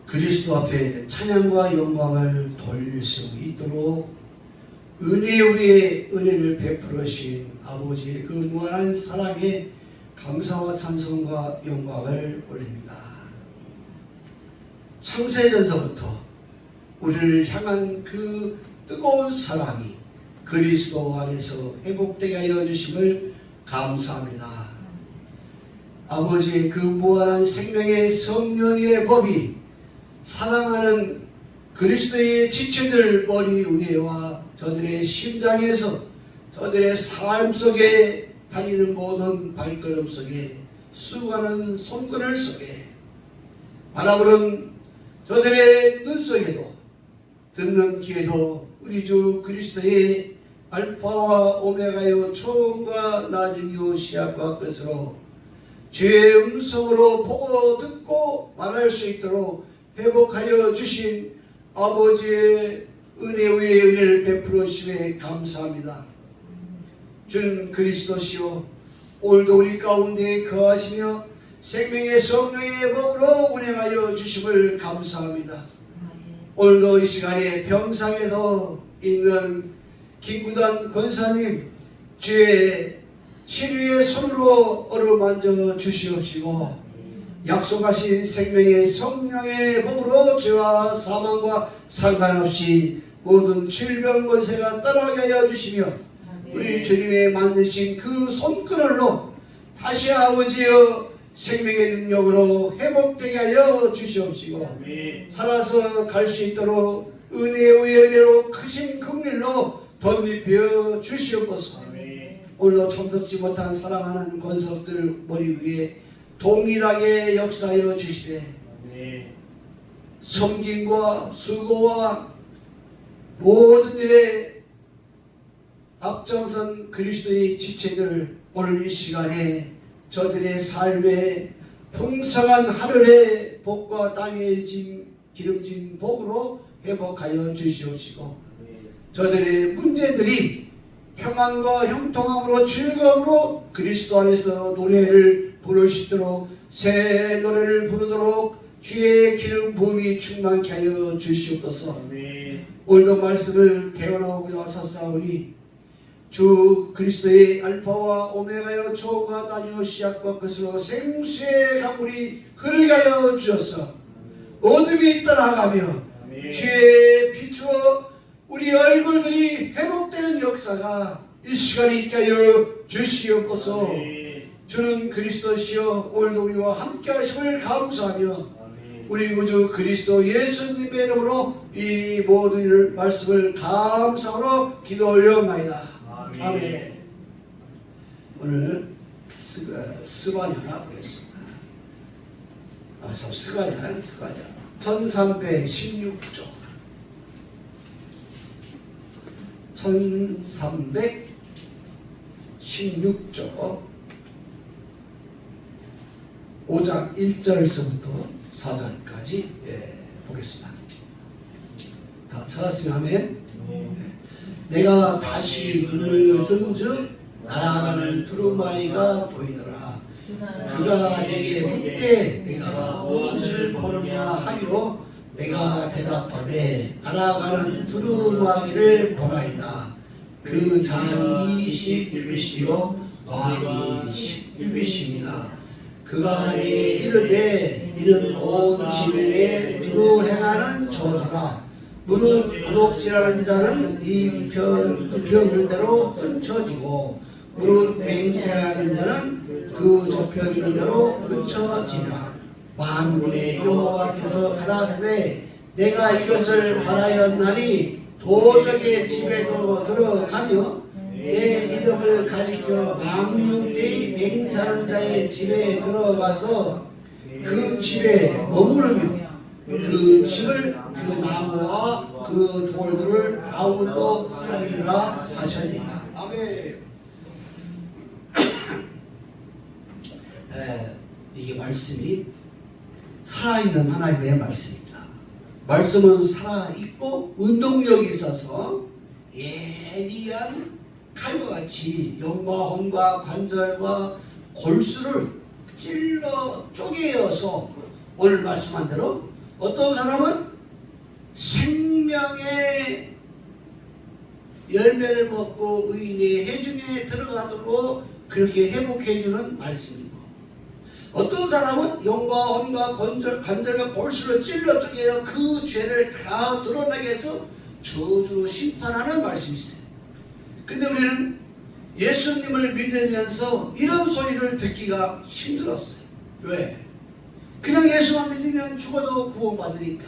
그리스도 앞에 찬양과 영광을 돌릴 수 있도록 은혜 위에 은혜를 베풀으신 아버지의 그 무한한 사랑에 감사와 찬송과 영광을 올립니다. 창세전서부터 우리를 향한 그 뜨거운 사랑이 그리스도 안에서 회복되게 하여 주심을 감사합니다. 아버지의 그 무한한 생명의 성령의 법이 사랑하는 그리스도의 지체들 머리 위에와 저들의 심장에서 저들의 삶 속에 달리는 모든 발걸음 속에 수고하는 손그늘 속에 바라보는 저들의 눈 속에도 듣는 귀에도 우리 주 그리스도의 알파와 오메가요 처음과 나중이요 시작과 끝으로 주의 음성으로 보고 듣고 말할 수 있도록 회복하여 주신 아버지의 은혜 위에 은혜를 베풀어 주심에 감사합니다. 주는 그리스도시요 오늘도 우리 가운데 거하시며 생명의 성령의 법으로 운행하여 주심을 감사합니다. 오늘도 이 시간에 병상에서 있는 김구단 권사님 주의 치료의 손으로 어루만져 주시옵시고 약속하신 생명의 성령의 법으로 죄와 사망과 상관없이 모든 질병 권세가 떠나게 하여 주시며 우리 주님의 만드신 그 손그늘로 다시 아버지여 생명의 능력으로 회복되게 하여 주시옵시고 살아서 갈 수 있도록 은혜의 은혜로 크신 긍휼로 덧입혀 주시옵소서. 오늘도 참석지 못한 사랑하는 권석들 머리 위에 동일하게 역사하여 주시되 섬김과 수고와 모든 일에 앞장선 그리스도의 지체들 오늘 이 시간에 저들의 삶에 풍성한 하늘의 복과 땅의 기름진 복으로 회복하여 주시옵시고 저들의 문제들이 평안과 형통함으로 즐거움으로 그리스도 안에서 노래를 부를 수 있도록 새 노래를 부르도록 주의 기름 부음이 충만케 하여 주시옵소서. 오늘도 말씀을 대언하고 와서사오니 주 그리스도의 알파와 오메가여 처음과 나중이요 시작과 끝으로 생수의 강물이 흐르게 하여 주셔서 어둠이 떠나가며 주의 빛으로 우리 얼굴들이 회복되는 역사가 이 시간에 있게 하여 주시옵소서. 주는 그리스도시여 오늘도 우리와 함께 하심을 감사하며 우리 구주 그리스도 예수님의 이름으로 이 모든 말씀을 감사로 기도 올려옵나이다. 아멘. 오늘 스가랴 보겠습니다. 스가랴 1316조 1316조 5장 1절에서부터 4절까지 보겠습니다. 다 찾았으면 하면 내가 다시 눈을 든즉 날아가는 두루마리가 보이더라. 그가 내게 묻되 내가 무엇을 보느냐 하기로 내가 대답하되 날아가는 두루마리를 보나이다. 그 장이 20규빗이요 광이 10규빗입니다. 그가 내게 이르되 이는 온 지면에 두루 행하는 저주라. 무릇 도둑질하는 자는 이 편대로 끊쳐지고 무릇 맹세하는 자는 그 저편대로 끊쳐지라. 만군의 여호와께서 가라사대 내가 이것을 바라였나니 도적의 집에도 들어가며 내 이름을 가리켜 망령되이 맹세하는 자의 집에 들어가서 그 집에 머무르며 그 집을 그 나무와 그 돌들을 아울러 살리라 하시니라. 아멘. 이게 말씀이 살아있는 하나님의 말씀입니다. 말씀은 살아있고 운동력이 있어서 예리한 칼과 같이 영과 혼과 관절과 골수를 찔러 쪼개어서 오늘 말씀한 대로 어떤 사람은 생명의 열매를 먹고 의인의 해중에 들어가도록 그렇게 회복해주는 말씀이고, 어떤 사람은 영과 혼과 관절과 골수로 찔러 쪼개어 그 죄를 다 드러나게 해서 저주로 심판하는 말씀이 있어요. 근데 우리는 예수님을 믿으면서 이런 소리를 듣기가 힘들었어요. 왜? 그냥 예수만 믿으면 죽어도 구원받으니까.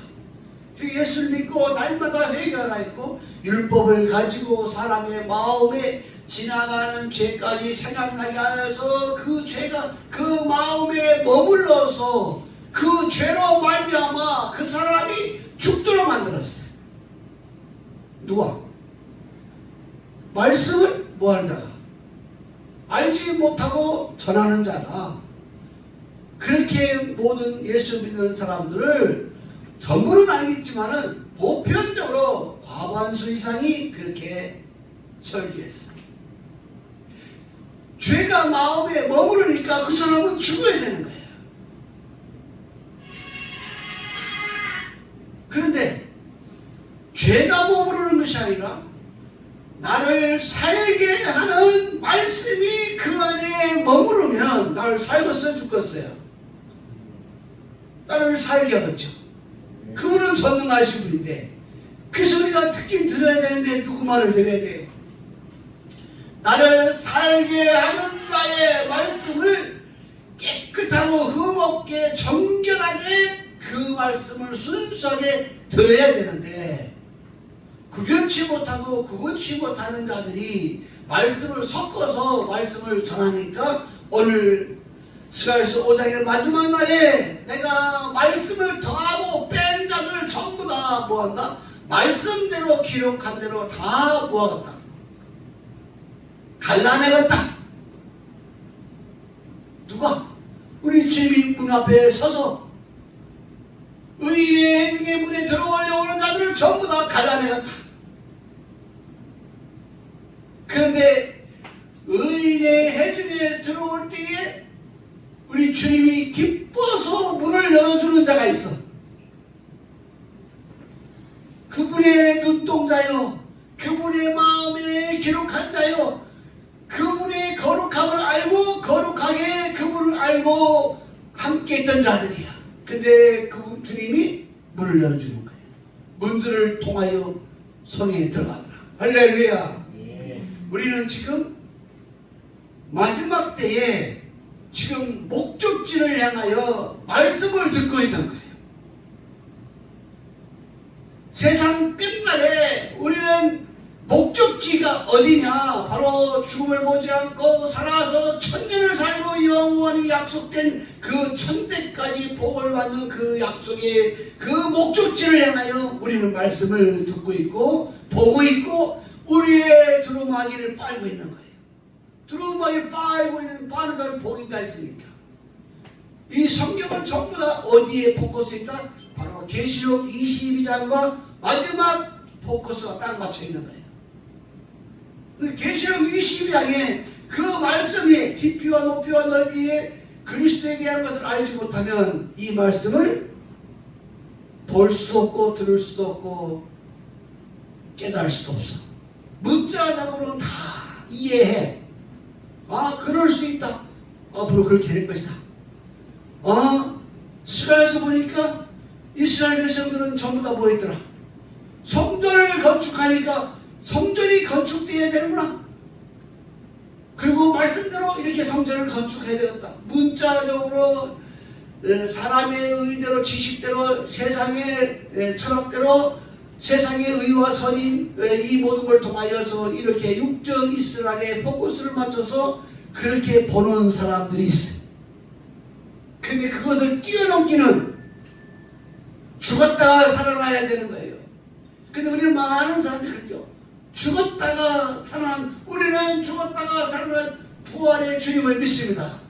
예수를 믿고 날마다 회개하라 했고, 율법을 가지고 사람의 마음에 지나가는 죄까지 생각나게 하여서 그 죄가 그 마음에 머물러서 그 죄로 말미암아 그 사람이 죽도록 만들었어요. 누가? 말씀을 뭐하는 자가? 알지 못하고 전하는 자가. 그렇게 모든 예수 믿는 사람들을 전부는 아니겠지만은 보편적으로 과반수 이상이 그렇게 설교했어요. 죄가 마음에 머무르니까 그 사람은 죽어야 되는 거예요. 그런데 죄가 머무르는 것이 아니라 나를 살게 하는 말씀이 그 안에 머무르면 나를 살겠어 죽겠어요? 나를 살게 하겠죠. 그분은 전능하신 분인데, 그래서 우리가 듣긴 들어야 되는데 누구 말을 들어야 돼요? 나를 살게 하는 자의 말씀을 깨끗하고 흠없게 정결하게 그 말씀을 순수하게 들어야 되는데, 구별치 못하고 구분치 못하는 자들이 말씀을 섞어서 말씀을 전하니까 오늘 스가랴서 5장의 마지막 날에 내가 말씀을 더하고 뺀 자들을 전부 다 뭐한다? 말씀대로 기록한 대로 다 모아갔다. 갈라내갔다. 누가? 우리 주님이 문 앞에 서서 의인의 해중의 문에 들어오려오는 자들을 전부 다 갈라내갔다. 그런데 의인의 해중에 들어올 때에 우리 주님이 기뻐서 문을 열어주는 자가 있어. 그분의 눈동자요, 그분의 마음에 기록한 자요, 그분의 거룩함을 알고 거룩하게 그분을 알고 함께 있던 자들이야. 근데 그분 주님이 문을 열어주는 거예요. 문들을 통하여 성에 들어가더라. 할렐루야. 우리는 지금 마지막 때에 지금 목적지를 향하여 말씀을 듣고 있는 거예요. 세상 끝날에 우리는 목적지가 어디냐? 바로 죽음을 보지 않고 살아서 천년을 살고 영원히 약속된 그 천대까지 복을 받는 그 약속의 그 목적지를 향하여 우리는 말씀을 듣고 있고 보고 있고 우리의 두루마기를 빨고 있는 거예요. 두루마기 빨고 있는 빠는 자는 복이 있다 했으니까. 이 성경은 전부 다 어디에 포커스 있다? 바로 계시록 22장과 마지막 포커스가 딱 맞춰 있는 거예요. 계시록 22장에 그 말씀이 깊이와 높이와 넓이에 그리스도에 대한 것을 알지 못하면 이 말씀을 볼 수도 없고 들을 수도 없고 깨달을 수도 없어. 문자적으로는 다 이해해. 아, 그럴 수 있다. 앞으로 그렇게 될 것이다. 스가랴서 보니까 이스라엘 백성들은 전부 다 뭐 있더라? 성전을 건축하니까 성전이 건축되어야 되는구나. 그리고 말씀대로 이렇게 성전을 건축해야 되겠다. 문자적으로 사람의 의대로 지식대로 세상의 철학대로 세상의 의와 선임 이 모든 걸 통하여서 이렇게 육적 이스라엘에 포커스를 맞춰서 그렇게 보는 사람들이 있어요. 근데 그것을 뛰어넘기는 죽었다가 살아나야 되는 거예요. 근데 우리는 많은 사람들이 그러죠. 죽었다가 살아난, 우리는 죽었다가 살아난 부활의 주님을 믿습니다.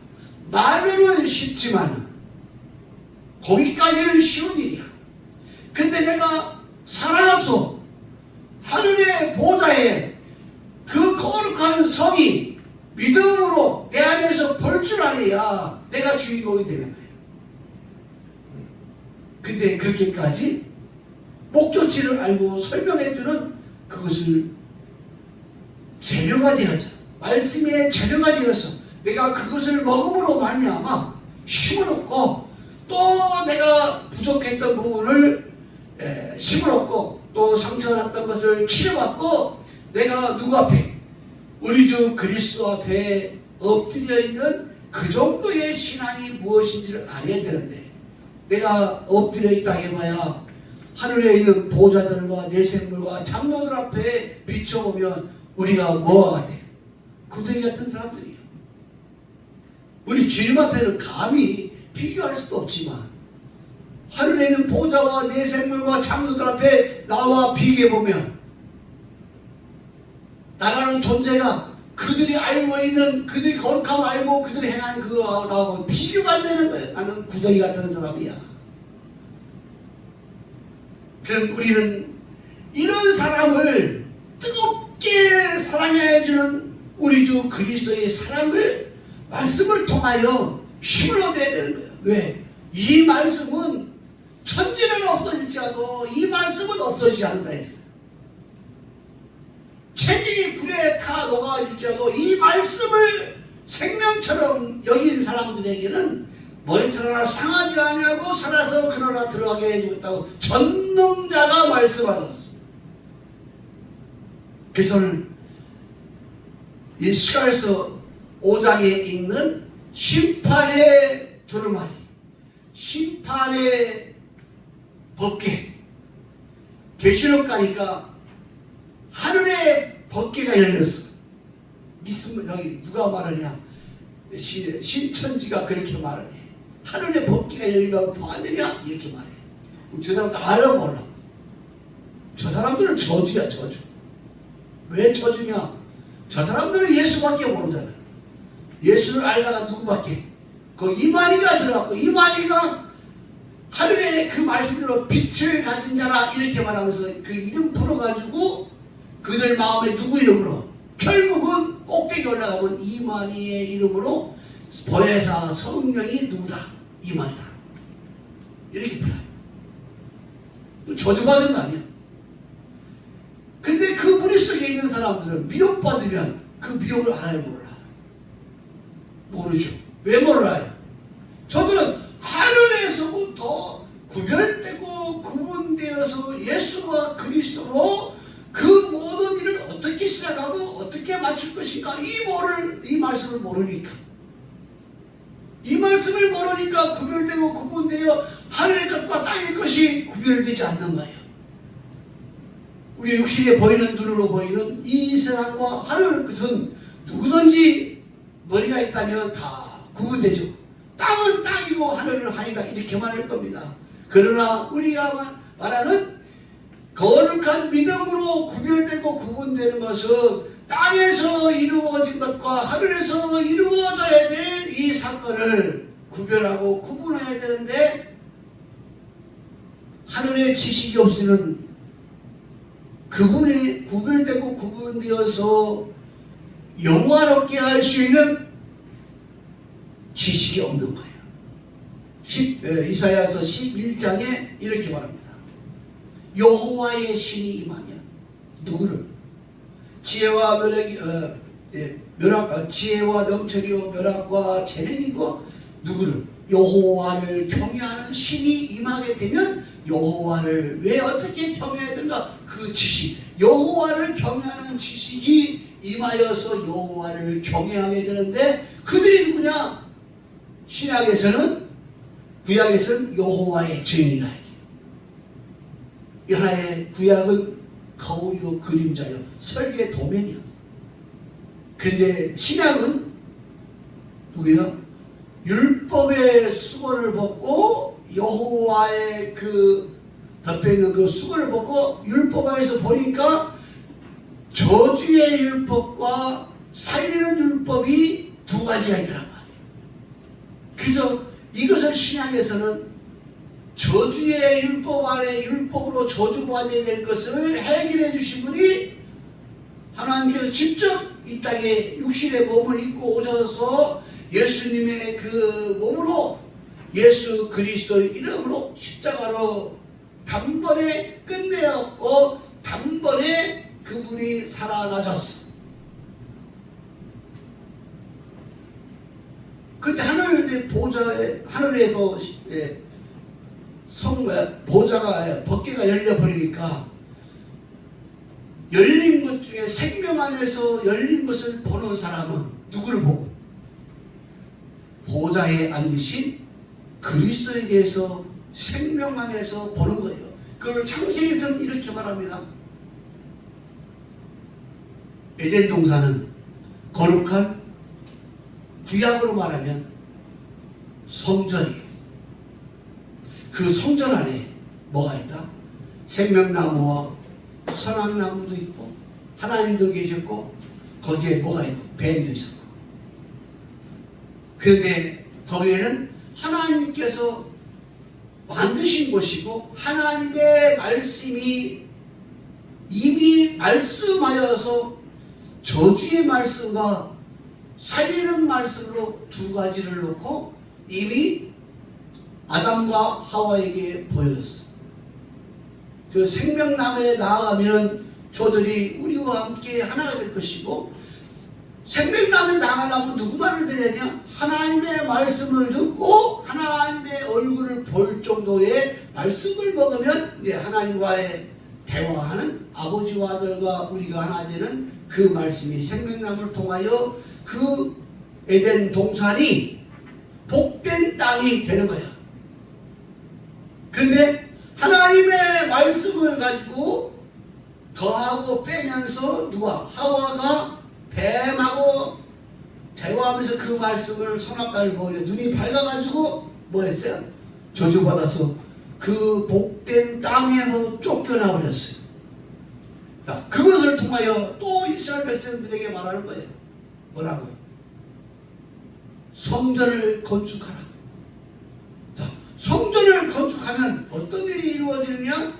말로는 쉽지만 거기까지는 쉬운 일이야. 근데 내가 살아서 하늘의 보좌에 그 거룩한 성이 믿음으로 내 안에서 볼 줄 알아야 내가 주인공이 되는 거예요. 근데 그렇게까지 목적지를 알고 설명해주는 그것을 재료가 되어서, 말씀의 재료가 되어서 내가 그것을 먹음으로 말미암아 힘을 얻고, 또 내가 부족했던 부분을 힘을 얻고, 또 상처났던 것을 치료받고, 내가 누구 앞에, 우리 주 그리스도 앞에 엎드려 있는 그 정도의 신앙이 무엇인지를 알아야 되는데, 내가 엎드려 있다 해봐야 하늘에 있는 보좌들과 내생물과 장로들 앞에 비춰보면 우리가 뭐와 같아요? 구덩이 같은 사람들이에요. 우리 주님 앞에는 감히 비교할 수도 없지만, 하늘에 있는 보좌와 내생물과 장로들 앞에 나와 비교해보면 나라는 존재가 그들이 알고 있는, 그들이 거룩함을 알고 그들이 행한 그거하고 비교가 안 되는 거예요. 나는 구덩이 같은 사람이야. 그럼 우리는 이런 사람을 뜨겁게 사랑해주는 우리 주 그리스도의 사랑을, 말씀을 통하여 힘을 얻어야 되는 거예요. 왜? 이 말씀은 천지는 없어질지라도 이 말씀은 없어지지 않는다 했어요. 체질이 불에 타 녹아질지라도 이 말씀을 생명처럼 여긴 사람들에게는 머리털 하나 상하지 아니하고 살아서 그러나 들어가게 해주겠다고 전능자가 말씀하셨습니다. 그래서 오늘 이 스가랴서 5장에 있는 심판의 두루마리, 심판의 법궤, 계시록 가니까 하늘의 법궤가 열렸어. 여기 누가 말하냐? 신천지가 그렇게 말하네. 하늘의 법궤가 열리면 뭐 안 되냐? 이렇게 말해. 저 사람들 알아 몰라? 저 사람들은 저주야, 저주. 왜 저주냐? 저 사람들은 예수밖에 모르잖아. 예수를 알다가 누구밖에? 그 이만희가 들어갔고, 이만희가 하늘의 그 말씀대로 빛을 가진 자라 이렇게 말하면서 그 이름 풀어가지고 그들 마음에 누구 이름으로? 결국은 꼭대기 올라가본 이만희의 이름으로 보혜사 성령이 누구다? 이만희다. 이렇게 풀어요. 저주받은 거 아니야? 근데 그 머릿속에 있는 사람들은 미혹받으면 그 미혹을 알아요, 몰라? 모르죠. 왜 몰라요? 저들은 하늘에서부터 구별되고 구분되어서 예수와 그리스도로 그 모든 일을 어떻게 시작하고 어떻게 마칠 것인가, 이 말씀을 모르니까, 이 말씀을 모르니까 구별되고 구분되어 하늘의 것과 땅의 것이 구별되지 않는 거예요. 우리 육신에 보이는, 눈으로 보이는 이 세상과 하늘의 것은 누구든지 머리가 있다면 다 구분되죠. 땅은 땅이고 하늘은 하늘이다, 이렇게 말할 겁니다. 그러나 우리가 말하는 거룩한 믿음으로 구별되고 구분되는 것은 땅에서 이루어진 것과 하늘에서 이루어져야 될 이 사건을 구별하고 구분해야 되는데, 하늘의 지식이 없이는 그분이 구별되고 구분되어서 영화롭게 할 수 있는 지식이 없는 거예요. 이사야서 11장에 이렇게 말합니다. 여호와의 신이 임하냐. 누구를? 지혜와 지혜와 명철이요 멸학과 재능이고, 누구를? 여호와를 경외하는 신이 임하게 되면, 여호와를 왜 어떻게 경외해야 된가? 그 지식, 여호와를 경외하는 지식이 임하여서 여호와를 경외하게 되는데, 그들이 누구냐? 신약에서는, 구약에서는 여호와의 증인이라 해요. 하나의 구약은 거울이요 그림자요 설계 도면이요. 그런데 신약은 누구요? 율법의 수건을 벗고, 여호와의 그 덮여있는 그 수건을 벗고 율법 안에서 보니까 저주의 율법과 살리는 율법이 두 가지가 있더란 말이에요. 그래서 이것을 신약에서는 저주의 율법 안에 율법으로 저주받아야 될 것을 해결해 주신 분이 하나님께서 직접 이 땅에 육신의 몸을 입고 오셔서 예수님의 그 몸으로 예수 그리스도의 이름으로 십자가로 단번에 끝내었고 단번에 그분이 살아나셨어. 근데 하늘의 보좌에 하늘에서 보좌가 법궤가 열려버리니까 열린 것 중에 생명 안에서 열린 것을 보는 사람은 누구를 보고? 보좌에 앉으신 그리스도에 대해서 생명 안에서 보는 거예요. 그걸 창세기에서는 이렇게 말합니다. 에덴 동산은 거룩한, 구약으로 말하면 성전이에요. 그 성전 안에 뭐가 있다? 생명나무와 선악나무도 있고 하나님도 계셨고 거기에 뭐가 있고 뱀도 있었고. 그런데 거기에는 하나님께서 만드신 곳이고 하나님의 말씀이 이미 말씀하여서 저주의 말씀과 살리는 말씀으로 두 가지를 놓고 이미 아담과 하와에게 보여줬어. 그 생명나무에 나아가면 저들이 우리와 함께 하나가 될 것이고, 생명나무에 나아가려면 누구 말을 들으냐? 하나님의 말씀을 듣고 하나님의 얼굴을 볼 정도의 말씀을 먹으면 이제 하나님과의 대화하는 아버지와 아들과 우리가 하나 되는 그 말씀이 생명나무를 통하여 그 에덴 동산이 복된 땅이 되는 거야. 그런데 하나님의 말씀을 가지고 더하고 빼면서 누가? 하와가 뱀하고 대화하면서 그 말씀을 선악과를 먹으려 눈이 밝아가지고 뭐 했어요? 저주받아서 그 복된 땅에서 쫓겨나 버렸어요. 자, 그것을 통하여 또 이스라엘 백성들에게 말하는 거예요. 뭐라고요? 성전을 건축하라. 자, 성전을 건축하면 어떤 일이 이루어지느냐?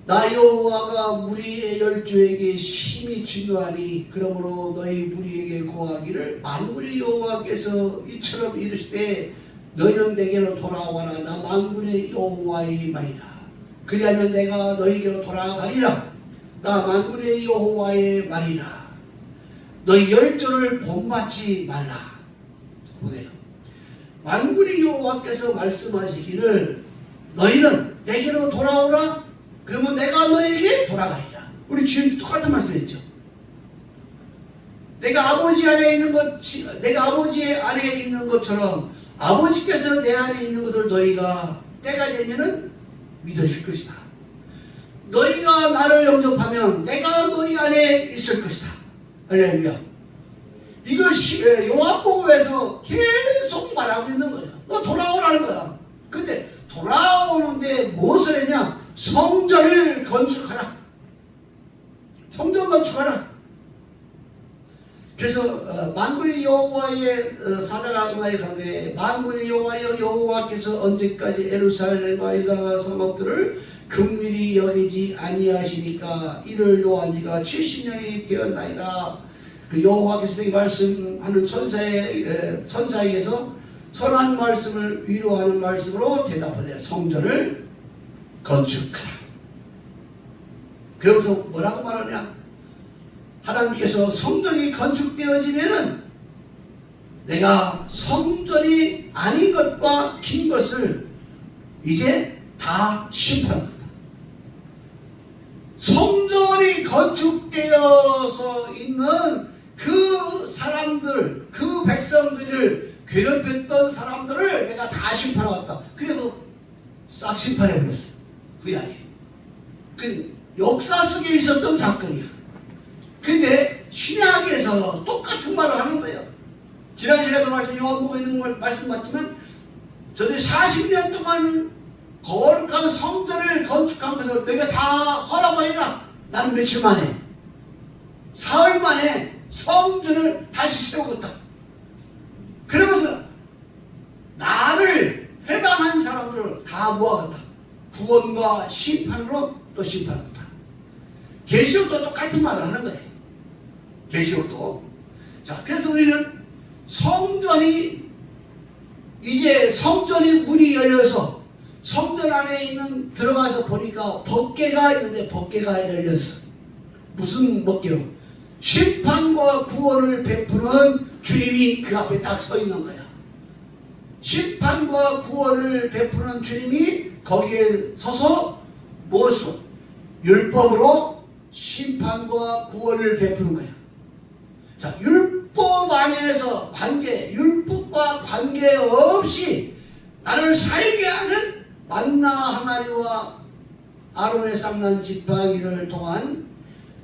나 여호와가 무리의 열조에게 심히 중요하니 그러므로 너희 무리에게 고하기를 만군의 여호와께서 이처럼 이르시되 너희는 내게로 돌아와라. 나 만군의 여호와의 말이라. 그리하면 내가 너희에게로 돌아가리라. 나 만군의 여호와의 말이라. 너희 열조를 본받지 말라. 보세요. 만군의 여호와께서 말씀하시기를 너희는 내게로 돌아오라. 그러면 내가 너에게 돌아가리라. 우리 주님도 똑같은 말씀했죠. 내가 아버지 안에 있는 것, 내가 아버지 안에 있는 것처럼 아버지께서 내 안에 있는 것을 너희가 때가 되면은 믿으실 것이다. 너희가 나를 영접하면 내가 너희 안에 있을 것이다. 할렐루야. 이걸 요한복음에서 계속 말하고 있는 거예요. 너 돌아오라는 거야. 근데 돌아오는데 무엇을 했냐? 성전을 건축하라. 성전 건축하라. 그래서 만군의 여호와의 사자가 응하여 가로되 만군의 여호와여 여호와께서 언제까지 예루살렘과 유다 성읍들을 긍휼히 여기지 아니하시니까 이를 요한 지가 70년이 되었나이다. 그 여호와께서 이 말씀하는 천사에게서 선한 말씀을 위로하는 말씀으로 대답하되 성전을 건축하라. 그러면서 뭐라고 말하냐? 하나님께서 성전이 건축되어지면은 내가 성전이 아닌 것과 긴 것을 이제 다 심판한다. 성전이 건축되어서 있는 그 사람들, 그 백성들을 괴롭혔던 사람들을 내가 다 심판해왔다. 그래서 싹 심판해버렸어. 구약에. 그 역사 속에 있었던 사건이야. 근데 신약에서 똑같은 말을 하는 거예요. 지난주에도 요한복음에 있는 말씀 맞지만 저들이 40년 동안 거룩한 성전을 건축한 것을 내가 다 헐어버리라. 나는 며칠 만에 사흘 만에 성전을 다시 세우겠다. 그러면서 나를 해방한 사람들을 다 모아간다. 구원과 심판으로 또 심판한다. 계시록도 똑같은 말을 하는 거예요. 계시록도. 자, 그래서 우리는 성전이 이제 성전의 문이 열려서 성전 안에 있는 들어가서 보니까 법궤가 있는데 법궤가 열렸어. 무슨 법궤로? 심판과 구원을 베푸는 주님이 그 앞에 딱 서 있는 거야. 심판과 구원을 베푸는 주님이 거기에 서서 무엇으로? 율법으로 심판과 구원을 베푸는 거야. 자, 율법 안에서 율법과 관계없이 나를 살게 하는 만나 하나님과 아론의 쌍난 지팡이를 통한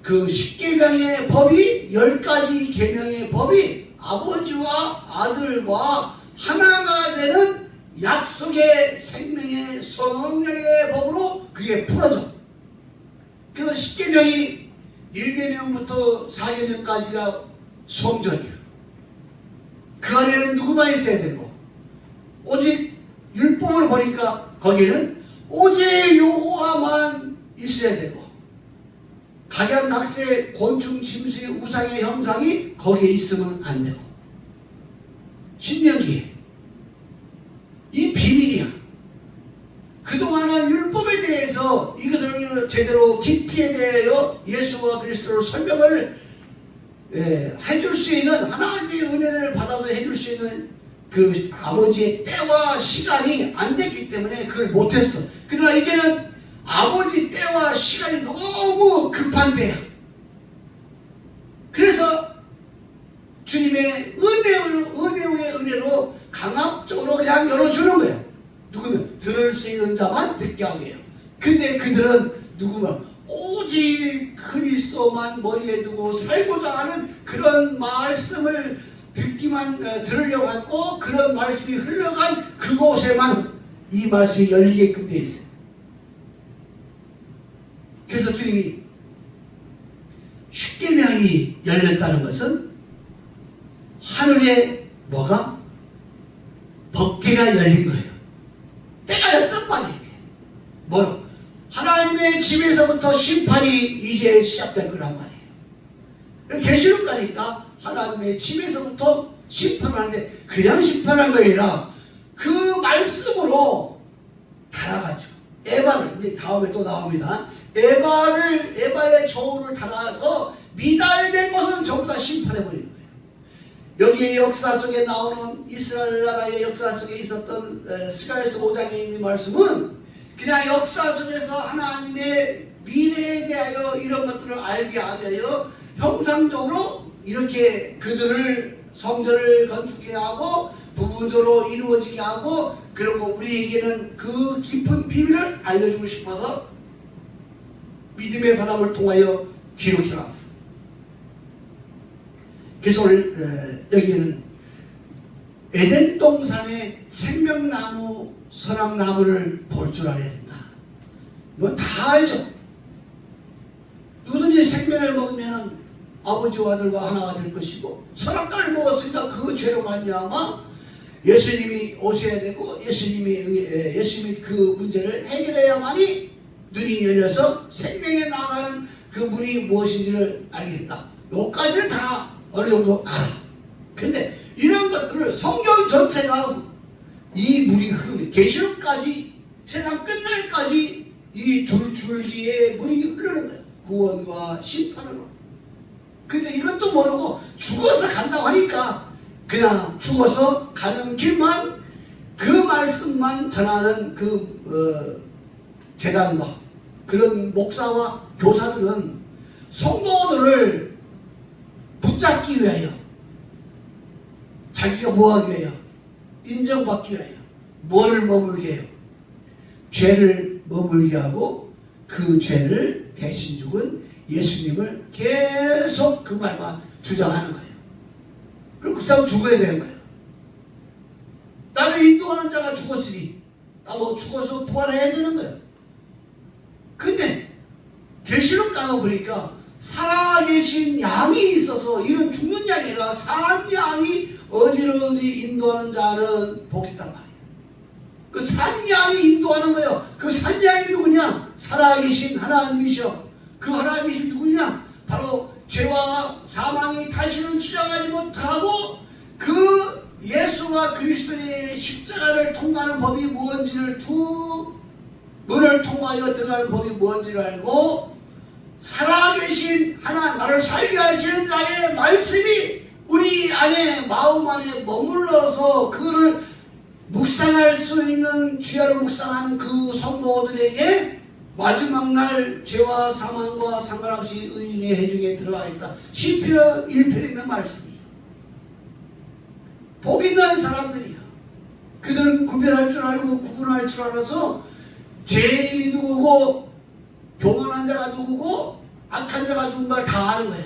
그 10계명의 법이 10가지 계명의 법이 아버지와 아들과 하나가 되는 약속의 생명의 성령의 법으로 그게 풀어져. 그래서 10계명이 1계명부터 4계명까지가 성전이에요. 그 안에는 누구만 있어야 되고 오직 율법을 보니까 거기는 오직 여호와만 있어야 되고 각양각색 곤충 짐승의 우상의 형상이 거기에 있으면 안 되고 신명기에 이 비밀이야. 그동안은 율법에 대해서 이것을 제대로 깊이에 대하여 예수와 그리스도로 설명을 해줄 수 있는 하나님의 은혜를 받아서 해줄 수 있는 그 아버지의 때와 시간이 안 됐기 때문에 그걸 못했어. 그러나 이제는 아버지 때와 시간이 너무 급한 때야. 그래서 주님의 은혜의 은혜로 강압적으로 그냥 열어주는 거예요. 누구면 들을 수 있는 자만 듣게 하게 해요. 근데 그들은 누구면 오직 그리스도만 머리에 두고 살고자 하는 그런 말씀을 들으려고 하고 그런 말씀이 흘러간 그곳에만 이 말씀이 열리게끔 되어 있어요. 그래서 주님이 10계명이 열렸다는 것은 하늘에 뭐가? 법궤가 열린 거예요. 때가 였단 말이에요. 뭐로? 하나님의 집에서부터 심판이 이제 시작될 거란 말이에요. 계시록 가니까 하나님의 집에서부터 심판하는데 그냥 심판한 게 아니라 그 말씀으로 달아가지고 에바를 이제 다음에 또 나옵니다. 에바의 저울을 달아서 미달된 것은 전부 다 심판해버리는 거예요. 여기에 역사 속에 나오는 이스라엘 나라의 역사 속에 있었던 스가랴서 5장에 있는 말씀은 그냥 역사 속에서 하나님의 미래에 대하여 이런 것들을 알게 하여 형상적으로 이렇게 그들을 성전을 건축해 하고 부분적으로 이루어지게 하고 그리고 우리에게는 그 깊은 비밀을 알려주고 싶어서 믿음의 사람을 통하여 기록해 놨어요. 그래서 오늘 여기에는 에덴 동산의 생명나무 선악나무를 볼 줄 알아야 된다. 이건 다 알죠. 누구든지 생명을 먹으면 아버지와 아들과 하나가 될 것이고 선악과를 먹었으니까 그 죄로 말미암아 예수님이 오셔야 되고 예수님이 그 문제를 해결해야만이 눈이 열려서 생명에 나가는 그 문이 무엇인지를 알게 된다. 여기까지는 다 어느 정도 알아. 근데 이런 것들을 성경 전체가 이 물이 흐르고 계시록까지 세상 끝날까지 이 두 줄기의 물이 흐르는 거예요. 구원과 심판으로. 근데 이것도 모르고 죽어서 간다고 하니까 그냥 죽어서 가는 길만 그 말씀만 전하는 재단과 그런 목사와 교사들은 성도들을 붙잡기 위하여 자기가 뭐하기 위하여 인정받기 위하여 뭐를 머물게 해요? 죄를 머물게 하고 그 죄를 대신 죽은 예수님을 계속 그 말만 주장하는 거예요. 그리고 그 사람 죽어야 되는 거예요. 나를 인도하는 자가 죽었으니 나도 죽어서 부활해야 되는 거예요. 근데 계시록 가서 보니까 살아계신 양이 있어서 이런 죽는 양이 아니라 산 양이 어디로든지 인도하는 자는 복이 있단 말이에요. 그 산 양이 인도하는 거예요. 그 산 양이 누구냐? 살아계신 하나님이셔. 그 하나님이 누구냐? 바로 죄와 사망이 다시는 주장하지 못하고 그 예수와 그리스도의 십자가를 통과하는 법이 무엇인지를 두 문을 통과하여 들어가는 법이 무엇인지를 알고 살아계신 하나 나를 살게 하시는 자의 말씀이 우리 안에 마음 안에 머물러서 그거를 묵상할 수 있는 주야로 묵상하는 그 성도들에게 마지막 날 죄와 사망과 상관없이 의인의 해중에 들어가 있다. 시편 1편에 있는 말씀이에요. 복 있는 사람들이야. 그들은 구별할 줄 알고 구분할 줄 알아서 죄인이 누구고 교만한 자가 누구고 악한 자가 누군가를 다 아는 거야.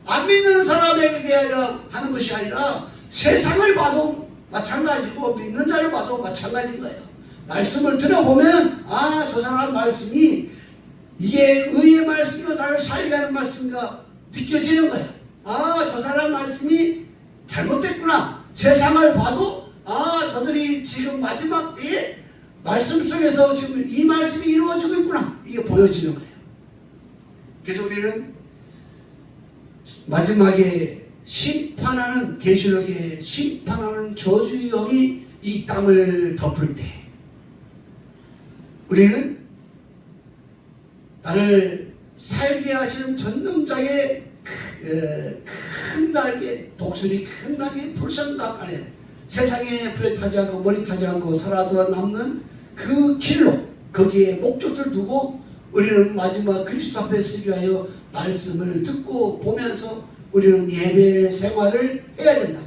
안 믿는 사람에게 대하여 하는 것이 아니라 세상을 봐도 마찬가지고 믿는 자를 봐도 마찬가지인 거예요. 말씀을 들어보면 아, 저 사람 말씀이 이게 의의 말씀이고 나를 살게 하는 말씀인가 느껴지는 거예요. 아, 저 사람 말씀이 잘못됐구나. 세상을 봐도 아, 저들이 지금 마지막 때에 말씀 속에서 지금 이 말씀이 이루어지고 있구나. 이게 보여지는 거예요. 그래서 우리는 마지막에 심판하는 계시록에 심판하는 저주의 영이 이 땅을 덮을 때 우리는 나를 살게 하시는 전능자의 큰 날개, 독수리 큰 날개 불성각 안에 세상에 불에 타지 않고 머리 타지 않고 살아서 남는 그 길로 거기에 목적을 두고 우리는 마지막 그리스도 앞에 서기 위하여 말씀을 듣고 보면서 우리는 예배 생활을 해야 된다.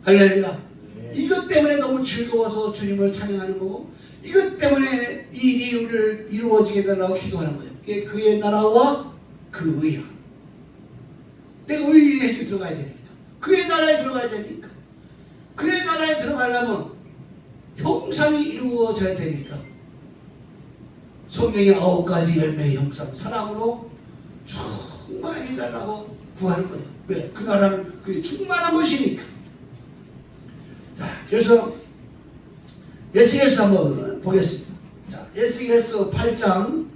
할렐루야. 이것 때문에 너무 즐거워서 주님을 찬양하는 거고 이것 때문에 이 일이 우리를 이루어지게 달라고 기도하는 거예요. 그게 그의 나라와 그 의야. 내가 의에 들어가야 되니까. 그의 나라에 들어가야 되니까. 그의 나라에 들어가려면 형상이 이루어져야 되니까. 성경의 9가지 열매의 형상, 사랑으로 충만하게 해달라고 구하는 거예요. 왜? 그 나라는 그게 충만한 것이니까. 자, 그래서 에스겔서 한번 보겠습니다. 자, 에스겔서 8장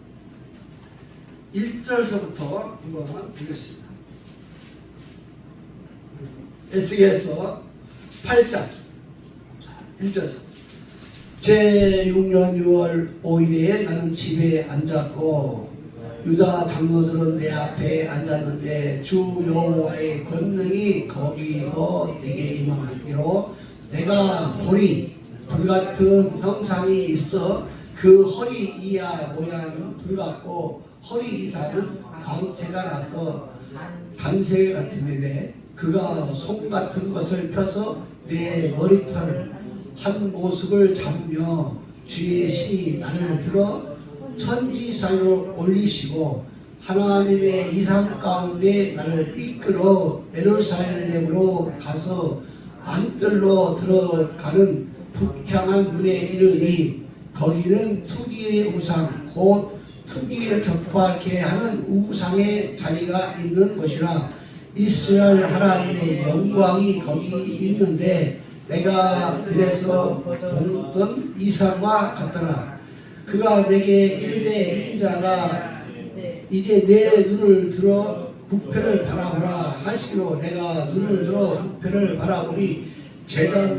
1절서부터 한번 보겠습니다. 에스겔서 8장 1절서 제6년 6월 5일에 나는 집에 앉았고 유다 장로들은 내 앞에 앉았는데 주 여호와의 권능이 거기서 내게 임하기로 내가 보니 불같은 형상이 있어 그 허리 이하 모양 불같고 허리 이사는 광채가 나서 단세 같으며 그가 솜 같은 것을 펴서 내 머리털 한 모습을 잡으며 주의 신이 나를 들어 천지 사이로 올리시고 하나님의 이상 가운데 나를 이끌어 예루살렘으로 가서 안뜰로 들어가는 북향한 문에 이르니 거기는 투기의 우상 곧 투기를 격파하게 하는 우상의 자리가 있는 것이라. 이스라엘 하나님의 영광이 거기 있는데 내가 들에서 보던 이상과 같더라. 그가 내게 이르되 인자가 이제 내 눈을 들어 북편을 바라보라 하시기로 내가 눈을 들어 북편을 바라보니 제단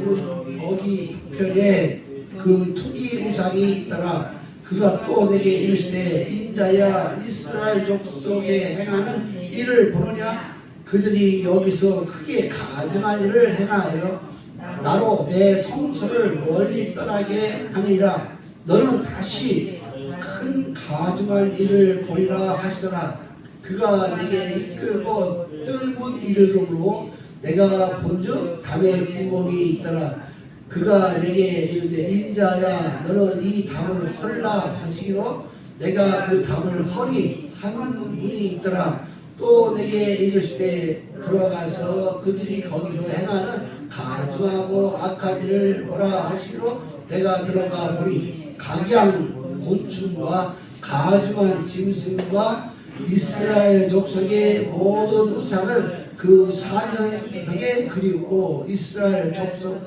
거기 북편에 그 투기 우상이 있더라. 그가 또 내게 이르시되 인자야 이스라엘 족속에 행하는 일을 보느냐. 그들이 여기서 크게 가증한 일을 행하여 나로 내 성소를 멀리 떠나게 하니라. 너는 다시 큰 가증한 일을 보리라 하시더라. 그가 내게 이끌고 뜰문 이르므로 내가 본즉 담에 구멍이 있더라. 그가 내게 이르되 인자야 너는 이 담을 헐라 하시기로 내가 그 담을 헐이 한 문이 있더라. 또 내게 이르시되 들어가서 그들이 거기서 행하는 가증하고 악한 일을 보라 하시기로 내가 들어가 보니 각양 곤충과 가증한 짐승과 이스라엘 족속의 모든 우상을 그 사면벽에 그리고 이스라엘 족속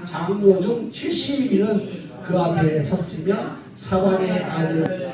장로 중 70인은 그 앞에 섰으며 사반의 아들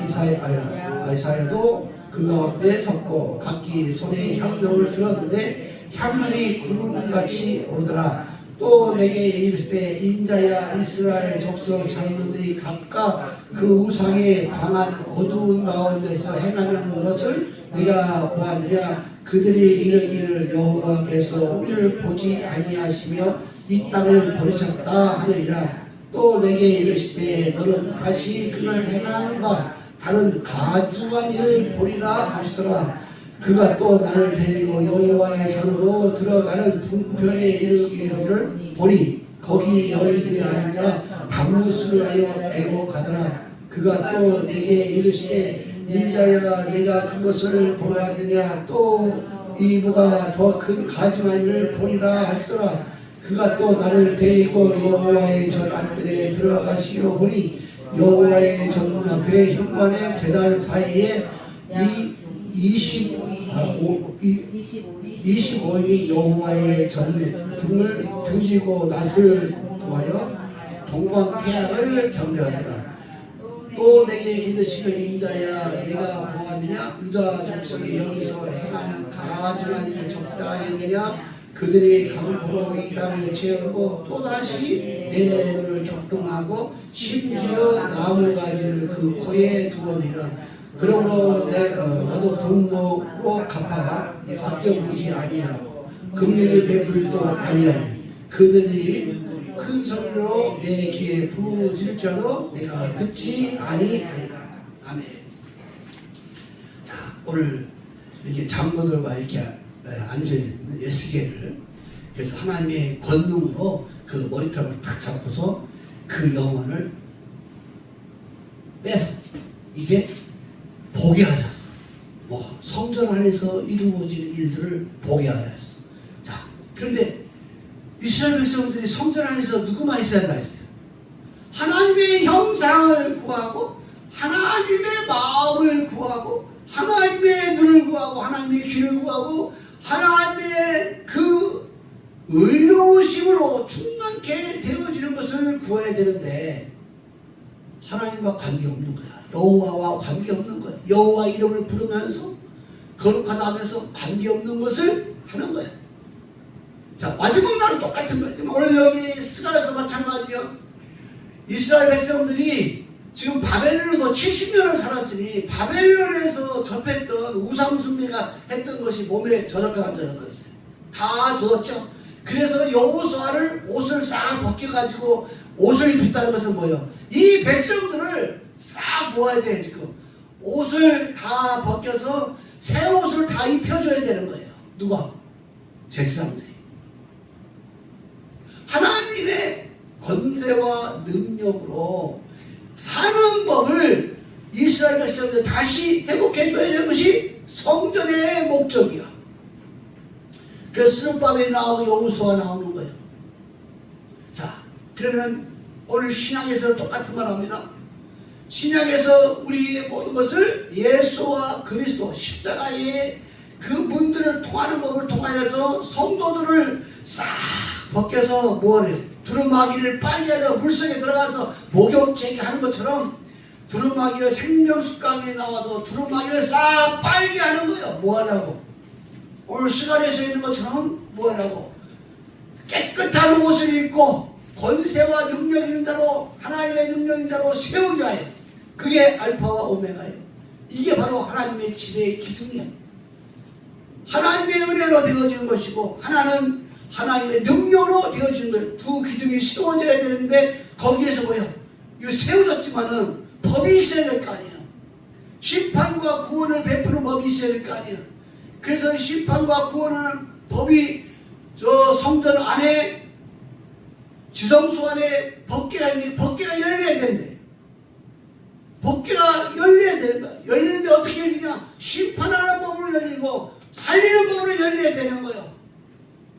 이사야도 그 가운데 섰고 각기 손에 향료를 들었는데 향물이 구름같이 오르더라. 또 내게 이르시되 인자야 이스라엘 족속 장로들이 각각 그 우상의 방한 어두운 가운데서 행하는 것을 네가 보았느냐. 그들이 이르기를 여호와께서 우리를 보지 아니하시며 이 땅을 버리셨다 하느니라. 또 내게 이르시되 너는 다시 그를 행하는 바 다른 가증한 일을 보리라 하시더라. 그가 또 나를 데리고 여호와의 전으로 들어가는 분편에 이르기를 보니 거기 여인들이 앉아 밤무술을 하여 애곡하더라. 그가 또 내게 이르시되 인자야 내가 그것을 보았느냐. 또 이보다 더 큰 가증한 일을 보리라 하시더라. 그가 또 나를 데리고 여호와의 전 안뜰에 들어가시려 보니 여호와의 전문 앞에 현관의 제단 사이에 25인이 여호와의 전 등을 등지고 낫을 두하여 동방 태양을 경배하더라. 또 내게 이르시며 인자야 내가 보았느냐. 유다 족속이 여기서 행하는 가증한 일을 적다하겠느냐. 그들이 강포로 이 땅을 채우고 또다시 내 눈을 격동하고 심지어 나무가지를 그 코에 두었느니라. 그러므로 너도 분노로 갚아가 아껴보지 아니하고 긍휼을 베풀지도 아니하니 그들이 큰 소리로 내 귀에 부르짖을지라도 내가 듣지 아니하리라. 아멘. 자, 오늘 이렇게 장로들과 이렇게 앉아있는 에스겔을 그래서 하나님의 권능으로 그 머리털을 탁 잡고서 그 영혼을 빼서 이제 보게 하셨어. 뭐 성전 안에서 이루어진 일들을 보게 하셨어. 자, 그런데 이스라엘 백성들이 성전 안에서 누구만 있어야 했어요? 하나님의 형상을 구하고 하나님의 마음을 구하고 하나님의 눈을 구하고 하나님의 귀를 구하고 하나님의 그 의로우심으로 충만케 되어지는 것을 구해야 되는데 하나님과 관계없는 거야. 여호와와 관계없는 거야. 여호와 이름을 부르면서 거룩하다 하면서 관계없는 것을 하는 거야. 자, 마지막 날은 똑같은 거야. 오늘 여기 스가랴서 마찬가지요. 이스라엘 백성들이 지금 바벨론에서 70년을 살았으니 바벨론에서 접했던 우상숭배가 했던 것이 몸에 저작가 앉아졌어요. 다 젖었죠. 그래서 여호수아를 옷을 싹 벗겨가지고 옷을 입혔다는 것은 뭐예요? 이 백성들을 싹 모아야 돼. 지금 옷을 다 벗겨서 새 옷을 다 입혀줘야 되는 거예요. 누가? 제사장들이. 하나님의 권세와 능력으로 사는 법을 이스라엘 백성들 다시 회복해줘야 되는 것이 성전의 목적이야. 그래서 스룹바벨이 나오고 여호수아 나오는 거예요. 자, 그러면 오늘 신약에서 똑같은 말 합니다. 신약에서 우리의 모든 것을 예수와 그리스도 십자가의 그 문들을 통하는 법을 통하여서 성도들을 싹 벗겨서 뭐래요? 두루마기를 빨게 하려 물속에 들어가서 목욕제기 하는 것처럼 두루마기가 생명수강에 나와서 두루마기를 싹 빨게 하는 거예요. 뭐 하려고? 오늘 스가랴에서 있는 것처럼 뭐 하려고? 깨끗한 옷을 입고 권세와 능력 있는 자로 하나님의 능력 있는 자로 세우기 위하여 그게 알파와 오메가예요. 이게 바로 하나님의 지혜의 기둥이에요. 하나님의 은혜로 되어지는 것이고 하나는 하나님의 능력으로 되어지는 거예요. 두 기둥이 세워져야 되는데 거기에서 뭐예요? 이거 세워졌지만은 법이 있어야 될 거 아니에요. 심판과 구원을 베푸는 법이 있어야 될 거 아니에요. 그래서 심판과 구원하는 법이 저 성전 안에 지성소 안에 법궤가 있는데 법궤가 열려야 되는데 법궤가 열려야 되는 거야. 열리는데 어떻게 열리냐? 심판하는 법으로 열리고 살리는 법으로 열려야 되는 거예요.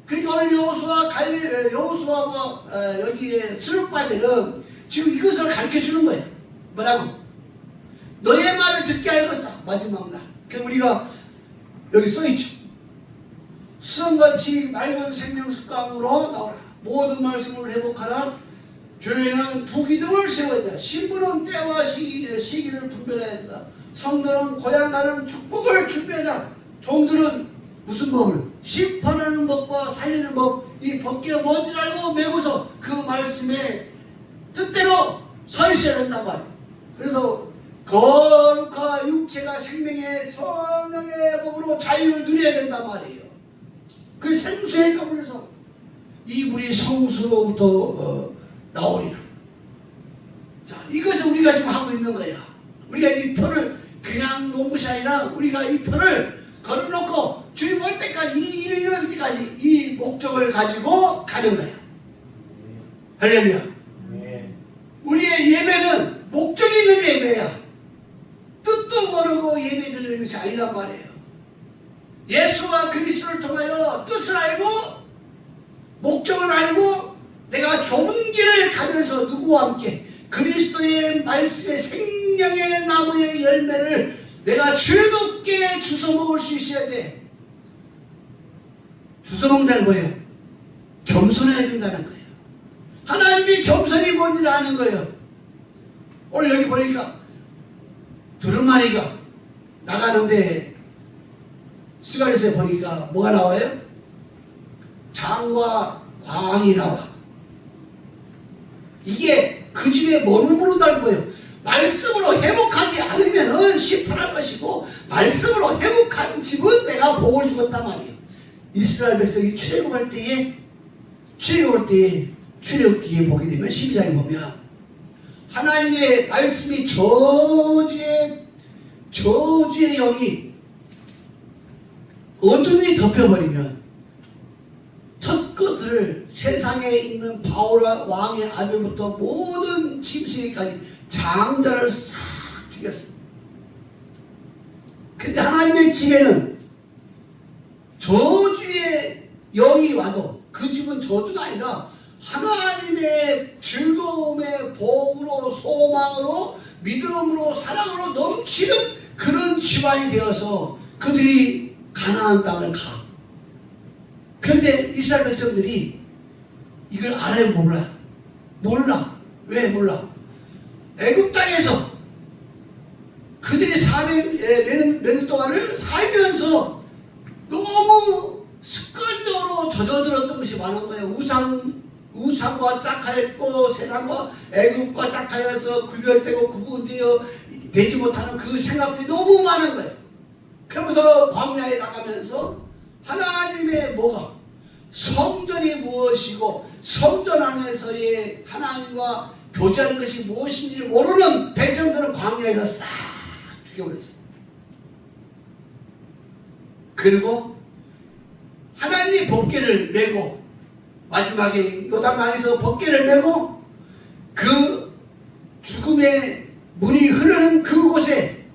그러니까 오늘 여호수아와 여기에 스룹바벨은 지금 이것을 가르쳐 주는 거예요. 뭐라고? 너의 말을 듣게 할 것이다. 마지막 날. 그래서 우리가 여기 써있죠. 수정같이 맑은 생명수강으로 나오라. 모든 말씀을 회복하라. 교회는 두 기둥을 세워야 된다. 신부는 때와 시기를 분별해야 된다. 성도는 고향가는 축복을 준비하자. 종들은 무슨 법을? 심판하는 법과 살리는 법, 이 법계가 뭔지 알고 메고서 그 말씀에 뜻대로 서 있어야 된단 말이에요. 그래서 거룩한 육체가 생명의 성령의 법으로 자유를 누려야 된단 말이에요. 그 생수의 가문에서 이 우리 성수로부터 나오리라. 자, 이것을 우리가 지금 하고 있는 거야. 우리가 이 표를 그냥 놓은 것이 아니라 우리가 이 표를 걸어놓고 주님 올 때까지 이럴 때까지 이 목적을 가지고 가는 거야. 할렐루야. 우리의 예배는 목적이 있는 예배야. 뜻도 모르고 예배 드리는 것이 아니란 말이에요. 예수와 그리스도를 통하여 뜻을 알고 목적을 알고 내가 좁은 길을 가면서 누구와 함께 그리스도의 말씀의 생명의 나무의 열매를 내가 즐겁게 주워 먹을 수 있어야 돼. 주워 먹는다는 거예요. 겸손해야 된다는 거예요. 하나님이 겸손이 뭔지를 아는 거예요. 오늘 여기 보니까 두루마리가 나가는데 시가리스에 보니까 뭐가 나와요? 장과 광이 나와. 이게 그 집에 머무른다는 거예요. 말씀으로 회복하지 않으면은 심판할 것이고 말씀으로 회복한 집은 내가 복을 주었단 말이에요. 이스라엘 백성이 출애굽할 때에 출애굽기에 보게 되면 12장에 보면 하나님의 말씀이 저주의 영이 어둠이 덮여버리면 첫 것을 세상에 있는 바울 왕의 아들부터 모든 짐승까지 장자를 싹 죽였어요. 근데 하나님의 집에는 저주의 영이 와도 그 집은 저주가 아니라 하나님의 즐거움의 복으로 소망으로 믿음으로 사랑으로 넘치는 그런 집안이 되어서 그들이 가나안 땅을 가. 그런데 이스라엘 백성들이 이걸 알아요? 몰라요? 몰라. 왜 몰라? 애굽 땅에서 그들이 400 몇 년 동안을 살면서 너무 습관적으로 젖어들었던 것이 많은 거예요. 우상과 짝하였고 세상과 애굽과 짝하여서 구별되고 구분되어 되지 못하는 그 생각들이 너무 많은 거예요. 그러면서 광야에 나가면서 하나님의 뭐가 성전이 무엇이고 성전 안에서의 하나님과 교제하는 것이 무엇인지 모르는 백성들은 광야에서 싹 죽여버렸어요. 그리고 하나님이 법궤를 메고 마지막에 요단강에서 법궤를 메고 그 죽음의 물이 흐르는 그곳에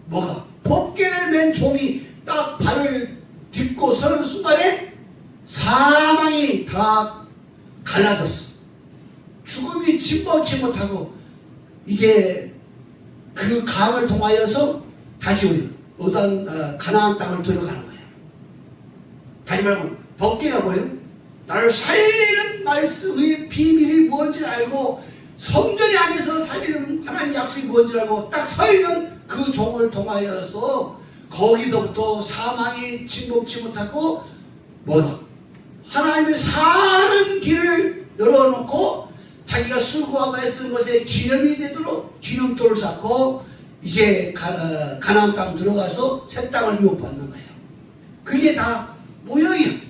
뭐가 법궤를 맨 종이 딱 발을 딛고 서는 순간에 사망이 다 갈라졌어. 죽음이 침범치 못하고 이제 그 강을 통하여서 다시 우리 가나안 땅을 들어가는 거예요. 다시 말하면 법궤가 뭐예요? 나를 살리는 말씀의 비밀이 뭔지 알고 성전이 안에서 살리는 하나님 약속이 뭔지 알고 딱 서 있는 그 종을 통하여서 거기서부터 사망이 침범치 못하고 뭐다? 하나님의 사는 길을 열어놓고 자기가 수고하고 애쓴 것에 기념이 되도록 기념돌을 쌓고 이제 가나안 땅 들어가서 새 땅을 유업받는 거예요. 그게 다 모형이에요.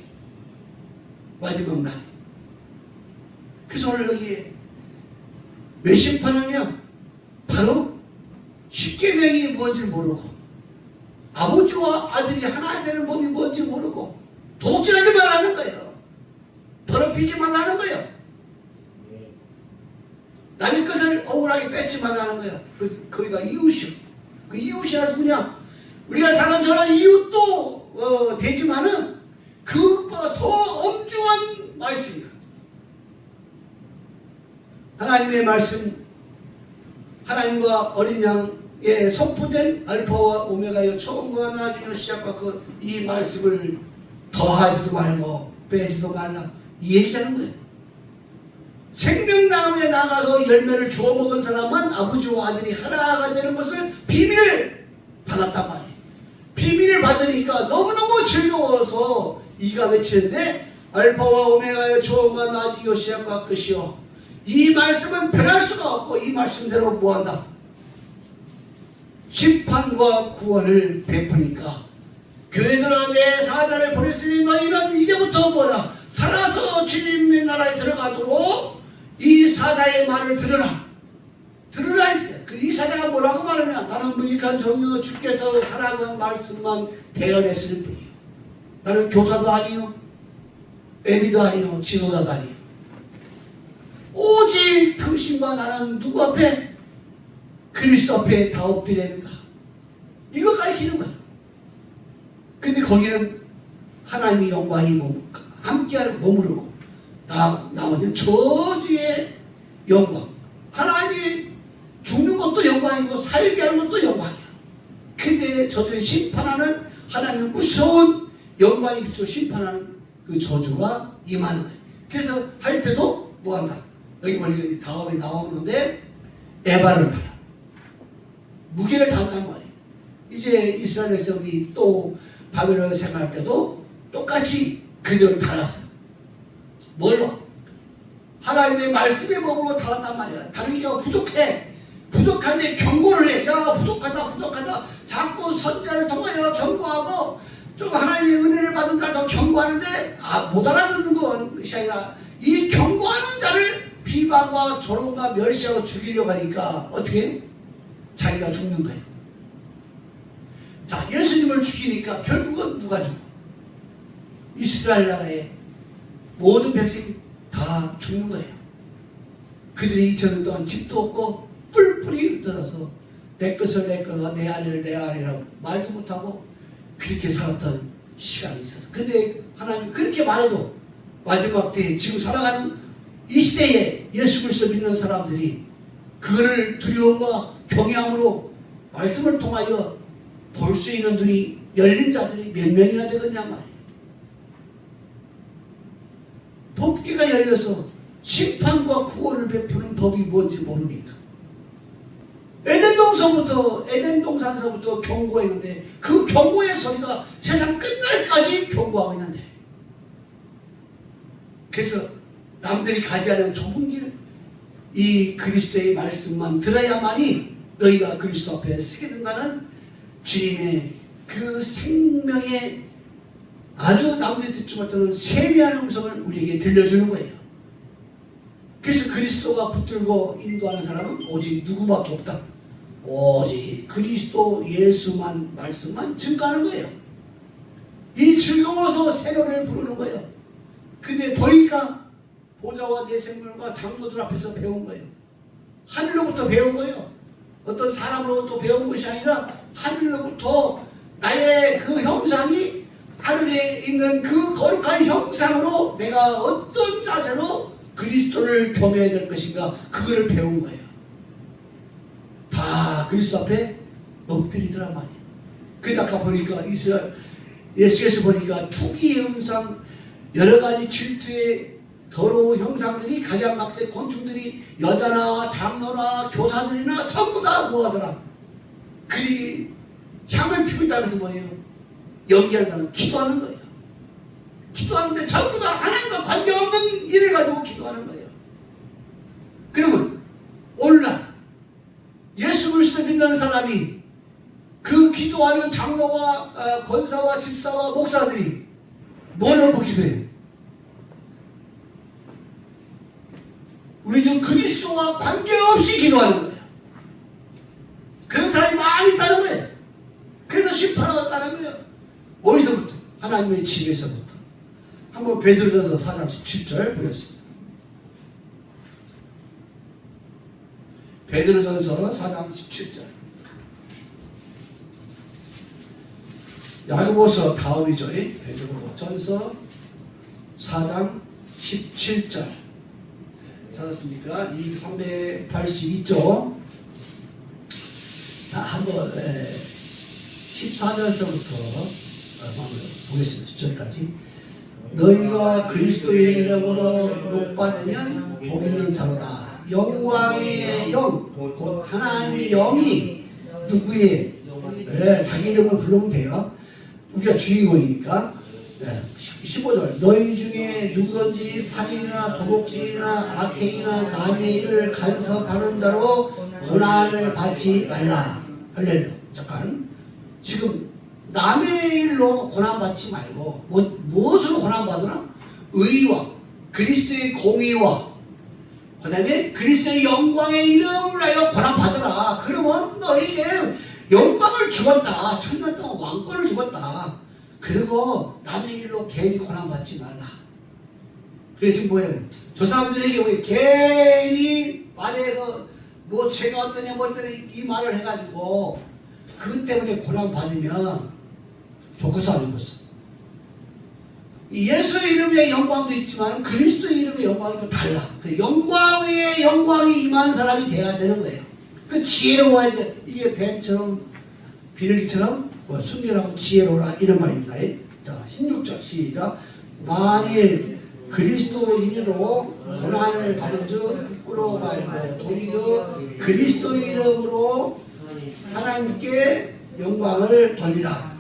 마지막 날. 그래서 오늘 여기에 몇 심판은요 바로 십계명이 뭔지 모르고 아버지와 아들이 하나 되는 법이 뭔지 모르고 도둑질하지 말라는 거예요. 더럽히지 말라는 거예요. 남의 것을 억울하게 뺏지 말라는 거예요. 거기가 이웃이요. 그 이웃이가 누구냐? 우리가 사는 저런 이웃도 되지만은 그것보다 더 엄중한 말씀이에요. 하나님의 말씀, 하나님과 어린 양의 선포된 알파와 오메가요 처음과 나중의 시작과 이 말씀을 더하지도 말고 빼지도 말라 이 얘기하는 거예요. 생명나무에 나가서 열매를 주워 먹은 사람은 아버지와 아들이 하나가 되는 것을 비밀을 받았단 말이에요. 비밀을 받으니까 너무너무 즐거워서 이가 외치는데 알파와 오메가의 처음과 나중이요 시작과 끝이요. 이 말씀은 변할 수가 없고 이 말씀대로 뭐한다? 심판과 구원을 베푸니까 교회들아 내 사자를 보냈으니 너희는 이제부터 뭐라 살아서 주님의 나라에 들어가도록 이 사자의 말을 들으라. 들으라 했어요. 이 사자가 뭐라고 말하냐? 나는 무익한 종이요 주께서 하라고 한 말씀만 대언했을 뿐이요. 나는 교사도 아니요 애비도 아니요 지도자도 아니요. 오직 당신과 나는 누구 앞에? 그리스도 앞에 다 엎드려야된다. 이거 가르치는 거야. 근데 거기는 하나님의 영광이 함께하는 머무르고 나머지는 저주의 영광. 하나님이 죽는 것도 영광이고 살게 하는 것도 영광이야. 근데 저들이 심판하는 하나님의 무서운 영광이 비춰 심판하는 그 저주가 임하는 거예요. 그래서 할 때도 뭐한다? 여기 보니까 다음에 나오는데 에바를 달아. 무게를 달았단 말이에요. 이제 이스라엘 백성이 또 바벨론 생활할 때도 똑같이 그들을 달았어. 뭘로? 하나님의 말씀의 법으로 달았단 말이야. 다르니까 부족해. 부족한데 경고를 해. 야 부족하다. 자꾸 선자를 통하여 경고하고 좀 하나님의 은혜를 받은 자를 더 경고하는데 못 알아듣는 것이 아니라 이 경고하는 자를 비방과 조롱과 멸시하고 죽이려고 하니까 어떻게 해요? 자기가 죽는 거예요. 자, 예수님을 죽이니까 결국은 누가 죽어? 이스라엘 나라의 모든 백성이 다 죽는 거예요. 그들이 2000년 동안 집도 없고 뿔뿔이 흩어져서 내 것을 내 거가 내 아내를 내 아내라고 말도 못하고 그렇게 살았던 시간이 있었어. 근데 하나님 그렇게 말해도 마지막 때에 지금 살아가는 이 시대에 예수 그리스도 믿는 사람들이 그거를 두려움과 경외함으로 말씀을 통하여 볼 수 있는 눈이 열린 자들이 몇 명이나 되겠냐 말이에요. 법궤가 열려서 심판과 구원을 베푸는 법이 뭔지 모르니까 에덴 동산서부터 경고했는데 그 경고의 소리가 세상 끝날까지 경고하고 있는데 그래서 남들이 가지 않은 좁은 길 이 그리스도의 말씀만 들어야만이 너희가 그리스도 앞에 서게 된다는 주님의 그 생명의 아주 남들이 듣지 못하는 세미한 음성을 우리에게 들려주는 거예요. 그래서 그리스도가 붙들고 인도하는 사람은 오직 누구밖에 없다. 오직 그리스도 예수만 말씀만 증거하는 거예요. 이 즐거워서 새노래를 부르는 거예요. 근데 보니까 보좌와 내 생물과 장로들 앞에서 배운 거예요. 하늘로부터 배운 거예요. 어떤 사람으로부터 배운 것이 아니라 하늘로부터 나의 그 형상이 하늘에 있는 그 거룩한 형상으로 내가 어떤 자세로 그리스도를 경외해야 될 것인가 그거를 배운 거예요. 다 그리스도 앞에 엎드리더란 말이에요. 그러다 아까 보니까 이스라엘 예수께서 보니까 투기의 형상 여러 가지 질투의 더러운 형상들이 각양각색 곤충들이 여자나 장로나 교사들이나 전부 다 뭐하더라. 그리 향을 피우고 있다 그래서 뭐예요? 연기한다는 기도하는 거예요. 기도하는데 전부 다 하나님과 관계없는 일을 가지고 기도하는 거예요. 그러면 오늘날 예수 그리스도 믿는 사람이 그 기도하는 장로와 권사와 집사와 목사들이 뭘 놓고 기도해요? 우리 중 그리스도와 관계없이 기도하는 거예요. 그런 사람이 많이 있다는 거예요. 그래서 심판하겠다는 거예요. 어디서부터? 하나님의 집에서부터. 한번 베드로전서 4장 17절 보겠습니다. 베드로전서 4장 17절. 야고보서 다음이죠. 베드로전서 4장 17절. 찾았습니까? 382쪽. 자, 한번 14절서부터 한번 보겠습니다. 10절까지. 너희가 그리스도의 이름으로 욕받으면 복 있는 자로다. 영광의 영, 곧 하나님의 영이 누구의 자기 이름을 부르면 돼요. 우리가 주인공이니까 15절 너희 중에 누구든지 살인이나 도둑질이나 악행이나 남의 일을 간섭하는 자로 고난을 받지 말라. 할렐루야. 잠깐 지금 남의 일로 고난받지 말고 무엇으로 고난받으라? 의와 그리스도의 공의와 그 다음에 그리스도의 영광의 이름을 하여 고난받으라. 그러면 너희에게 영광을 주었다. 천년 동안 왕권을 주었다. 그리고 남의 일로 괜히 고난받지 말라. 그래 지금 뭐예요? 저 사람들에게 왜 괜히 말해서 뭐 죄가 어떠냐 뭐 어떠냐 이 말을 해가지고 그것 때문에 고난받으면 좋고서 안 좋고서 예수의 이름의 영광도 있지만 그리스도의 이름의 영광이 또 달라. 그 영광 위에 영광이 임한 사람이 돼야 되는 거예요. 그 지혜로워야 돼. 이게 뱀처럼 비둘기처럼 순결하고 지혜로워라 이런 말입니다. 자 16절 시작. 만일 그리스도인으로 고난을 받은 즉 부끄러워 말고 도리어 그리스도의 이름으로 하나님께 영광을 돌리라.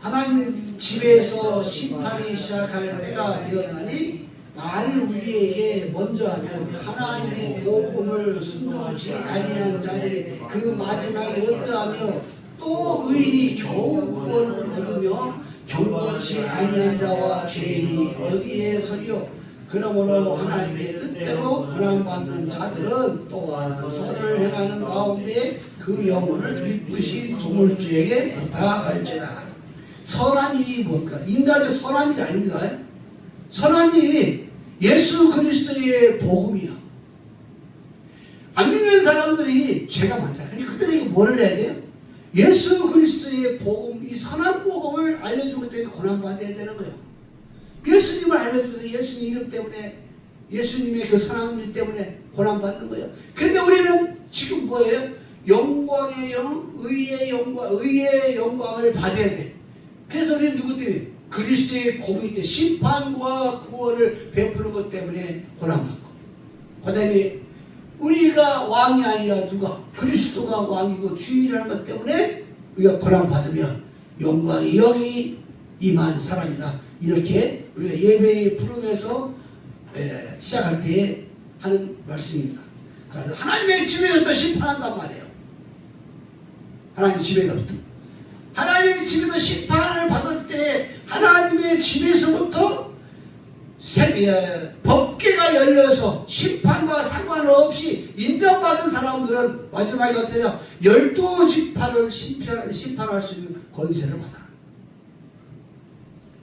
하나님 집에서 심판이 시작할 때가 되었나니 만일 우리에게 먼저 하면 하나님의 복음을 순종치 아니한 자들이 그 마지막에 어떠하며 또 의인이 겨우 구원을 얻으며 경건치 아니한 자와 죄인이 어디에 서리요. 그러므로 하나님의 뜻대로 고난받는 자들은 또한 선을 행하는 가운데 그 영혼을 기쁘신 조물주에게 부탁할지라. 선한 일이 뭘까? 인간의 선한 일이 아닙니다. 선한 일이 예수 그리스도의 복음이야. 안 믿는 사람들이 죄가 많잖아요. 그러니까 그들에게 뭐를 해야 돼요? 예수 그리스도의 복음, 이 선한 복음을 알려주기 때문에 고난받아야 되는 거예요. 예수님을 알려주면서 예수님 이름 때문에 예수님의 그 선한 일 때문에 고난받는 거예요. 그런데 우리는 지금 뭐예요? 영광의 영, 의의 영광을 받아야 돼. 그래서 우리는 누구 때문에? 그리스도의 공의 때 심판과 구원을 베푸는 것 때문에 고난받고, 그 다음에 우리가 왕이 아니라 누가? 그리스도가 왕이고 주인이라는 것 때문에 우리가 고난받으면 영광의 영이 임한 사람이다. 이렇게 우리가 예배의 부름에서 시작할 때 하는 말씀입니다. 자, 하나님의 집에서부터 심판한단 말이에요. 하나님 집에서부터. 하나님의 집에서 심판을 받을 때 하나님의 집에서부터 법궤가 열려서 심판과 상관없이 인정받은 사람들은 마지막에 어떠냐? 12지파를 심판할 수 있는 권세를 받아.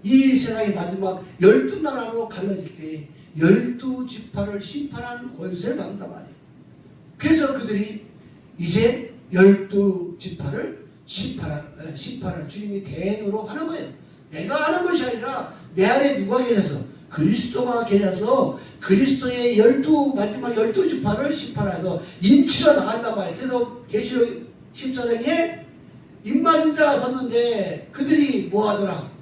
이 세상의 마지막 12나라로 갈라질 때 12지파를 심판하는 권세를 받는단 말이에요. 그래서 그들이 이제 12지파를 심판을 주님이 대행으로 하는 거예요. 내가 하는 것이 아니라 내 안에 누가 계셔서 그리스도가 계셔서 그리스도의 마지막 12지파를 심판해서 인치러 나간단 말이에요. 그래서 계시록 14장에 입맞은 자가 섰는데 그들이 뭐 하더라?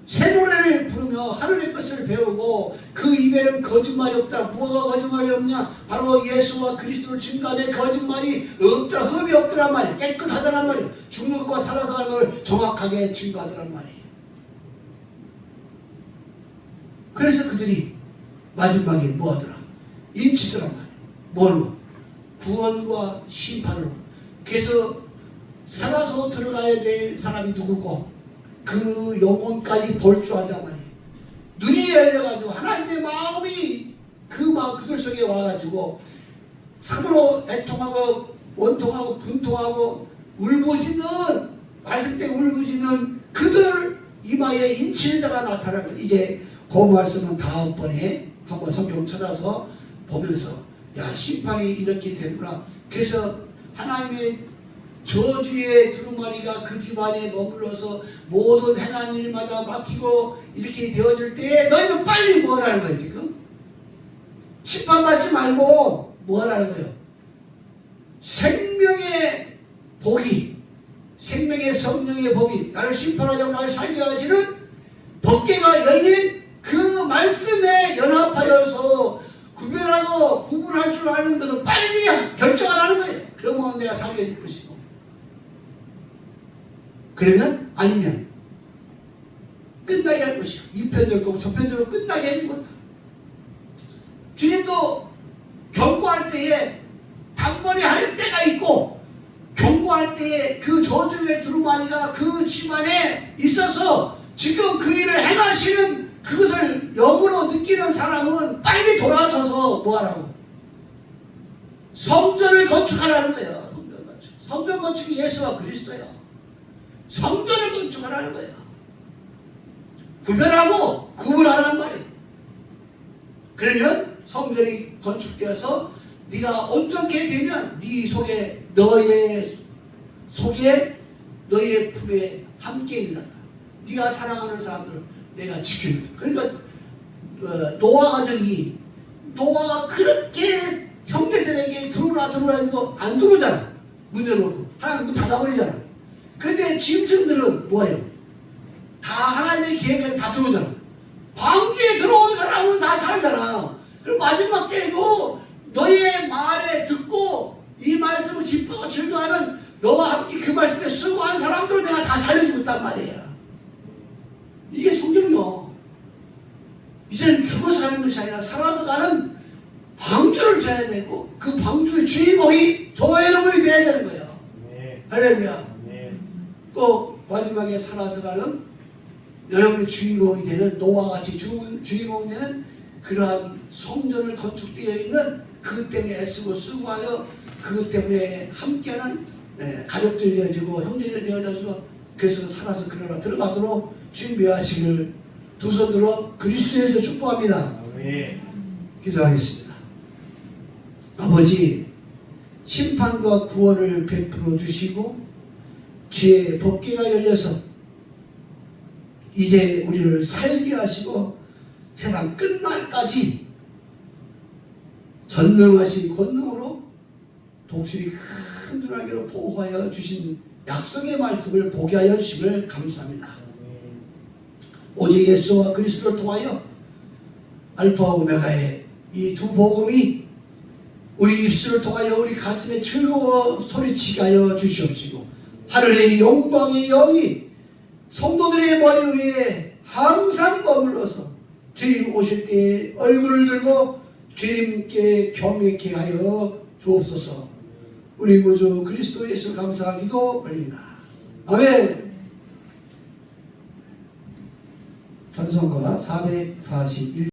새 노래를 부르며 하늘의 것을 배우고 그 입에는 거짓말이 없다. 무엇가 거짓말이 없냐? 바로 예수와 그리스도를 증거하며 거짓말이 없더라. 흠이 없더란 말이에요. 깨끗하더란 말이에요. 죽는 것과 살아서는 걸 정확하게 증거하더란 말이에요. 그래서 그들이 마지막에 뭐 하더라? 인치더란 말이에요. 뭘로? 구원과 심판으로. 그래서 살아서 들어가야 될 사람이 누구고 그 영혼까지 볼 줄 안단 말이에요. 눈이 열려가지고 하나님의 마음이 그들 속에 와가지고 참으로 애통하고 원통하고 분통하고 울부짖는 말씀 때 울부짖는 그들 이마에 인치는 자가 나타나는 거예요. 이제 그 말씀은 다음번에 한번 성경 찾아서 보면서 야 심판이 이렇게 되구나. 그래서 하나님의 저주의 두루마리가 그 집안에 머물러서 모든 행한 일마다 막히고 이렇게 되어질 때 너희는 빨리 뭐 하라는 거예요 지금? 심판받지 말고 뭐 하라는 거예요? 생명의 복이 생명의 성령의 법이 나를 심판하자고 나를 살게 하시는 법궤가 열린 그 말씀에 연합하여서 구별하고 구분할 줄 아는 것을 빨리 결정하라는 거예요. 그러면 내가 살려줄 것이고 그러면 아니면 끝나게 할 것이야. 이 편절 거고 저 편절로 끝나게 하는 거다. 주님도 경고할 때에 단번에 할 때가 있고, 경고할 때에 그 저주의 두루마리가 그 집안에 있어서 지금 그 일을 행하시는 그것을 영으로 느끼는 사람은 빨리 돌아서서 뭐하라고? 성전을 건축하라는 거예요. 성전 건축. 성전 건축이 예수와 그리스도예요. 성전을 건축하라는 거예요. 구별하고 구분하라는 말이에요. 그러면 성전이 건축되어서 네가 온전케 되면 네 속에 너의 품에 함께 있는 자들, 네가 사랑하는 사람들을 내가 지켜준다. 그러니까 노아 가정이, 노아가 그렇게 형제들에게 들어오라 해도 안 들어오잖아. 문 열어놓고 하나님 문 닫아버리잖아. 근데 짐승들은 뭐예요? 다 하나님의 계획에 다 들어오잖아. 방주에 들어온 사람은 다 살잖아. 그럼 마지막 때에도 너의 말에 듣고 이 말씀을 기뻐하고 즐거워하는 너와 함께 그 말씀에 수고한 사람들을 내가 다 살려주고 있단 말이야. 이게 성경이요. 이제는 죽어서 가는 것이 아니라 살아서 가는 방주를 줘야 되고, 그 방주의 주인공이 저의 이름이 되어야 되는 거예요. 네. 할렐루야. 네. 꼭 마지막에 살아서 가는 여러분의 주인공이 되는, 노아같이 주인공이 되는 그러한 성전을 건축되어 있는, 그것 때문에 애쓰고 수고하여 그것 때문에 함께하는 가족들이 되어지고 형제들이 되어져서, 그래서 살아서 그러나 들어가도록 준비하시길 두 손 들어 그리스도에서 축복합니다. 네. 기도하겠습니다. 아버지, 심판과 구원을 베풀어 주시고 죄의 법궤가 열려서 이제 우리를 살게 하시고 세상 끝날까지 전능하신 권능으로 독수리 큰 눈알개로 보호하여 주신 약속의 말씀을 보게 하여 주심을 감사합니다. 오직 예수와 그리스도를 통하여 알파와 오메가의 이 두 복음이 우리 입술을 통하여 우리 가슴에 즐거워 소리치게 하여 주시옵시고, 하늘의 영광의 영이 성도들의 머리 위에 항상 머물러서 주님 오실 때에 얼굴을 들고 주님께 경외케 하여 주옵소서. 우리 구주 그리스도 예수 감사하기도 올립니다. 아멘. 찬송가 441